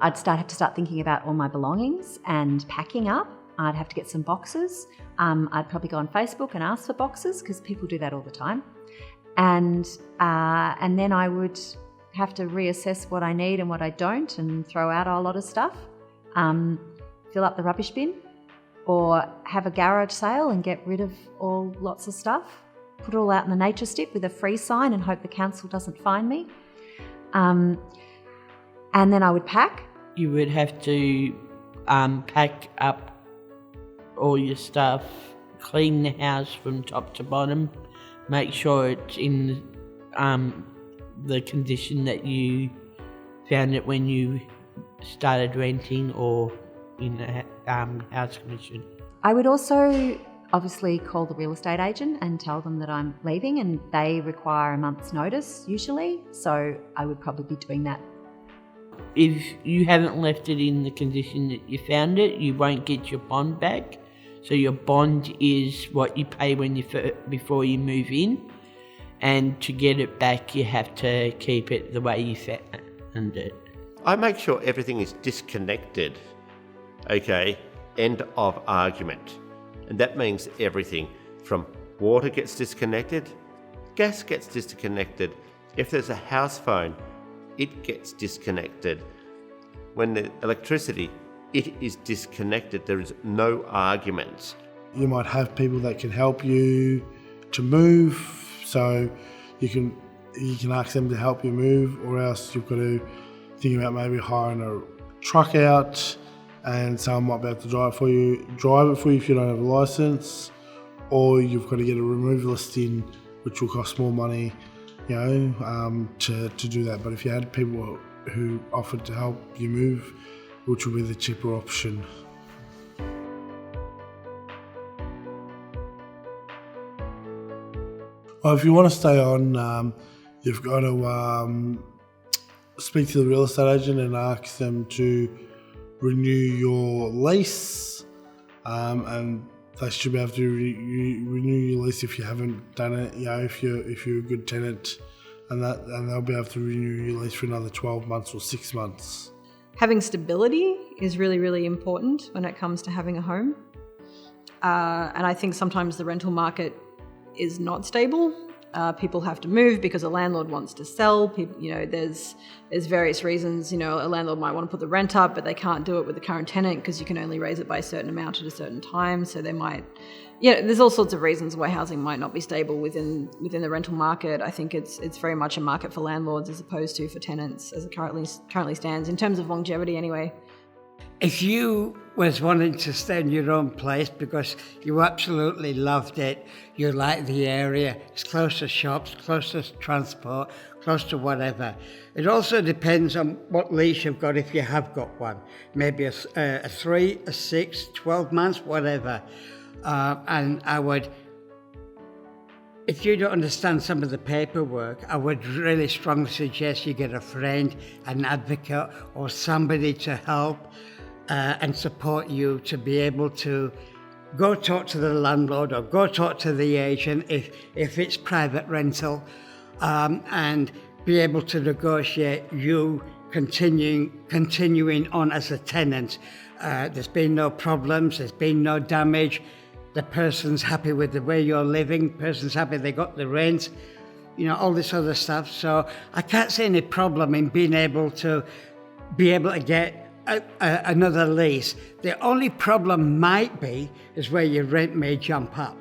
I'd have to start thinking about all my belongings and packing up. I'd have to get some boxes. I'd probably go on Facebook and ask for boxes because people do that all the time. And then I would have to reassess what I need and what I don't and throw out a lot of stuff, fill up the rubbish bin, or have a garage sale and get rid of lots of stuff, put it all out in the nature strip with a free sign and hope the council doesn't find me. And then I would pack. You would have to pack up all your stuff, clean the house from top to bottom, make sure it's in the condition that you found it when you started renting or in a house commission. I would also obviously call the real estate agent and tell them that I'm leaving, and they require a month's notice usually, so I would probably be doing that. If you haven't left it in the condition that you found it, you won't get your bond back. So your bond is what you pay before you move in, and to get it back you have to keep it the way you found it. I make sure everything is disconnected. Okay, end of argument. And that means everything from water gets disconnected, gas gets disconnected. If there's a house phone, it gets disconnected. When the electricity, it is disconnected. There is no arguments. You might have people that can help you to move, so you can ask them to help you move, or else you've got to think about maybe hiring a truck out, and someone might be able to drive it for you if you don't have a licence, or you've got to get a removalist in, which will cost more money, to do that. But if you had people who offered to help you move, which will be the cheaper option. Well, if you want to stay on, you've got to speak to the real estate agent and ask them to renew your lease, and they should be able to renew your lease if you haven't done it. If you're a good tenant, and they'll be able to renew your lease for another 12 months or 6 months. Having stability is really, really important when it comes to having a home, and I think sometimes the rental market is not stable. People have to move because a landlord wants to sell. There's various reasons. A landlord might want to put the rent up, but they can't do it with the current tenant because you can only raise it by a certain amount at a certain time. So they might, there's all sorts of reasons why housing might not be stable within the rental market. I think it's very much a market for landlords as opposed to for tenants, as it currently stands in terms of longevity, anyway. If you was wanting to stay in your own place because you absolutely loved it, you like the area, it's close to shops, close to transport, close to whatever. It also depends on what lease you've got, if you have got one. Maybe a 3, a 6, 12 months, whatever. And I would, if you don't understand some of the paperwork, I would really strongly suggest you get a friend, an advocate, or somebody to help and support you to be able to go talk to the landlord or go talk to the agent if it's private rental, and be able to negotiate you continuing on as a tenant. There's been no problems, there's been no damage, the person's happy with the way you're living, the person's happy they got the rent, all this other stuff. So I can't see any problem in being able to get another lease. The only problem might be is where your rent may jump up.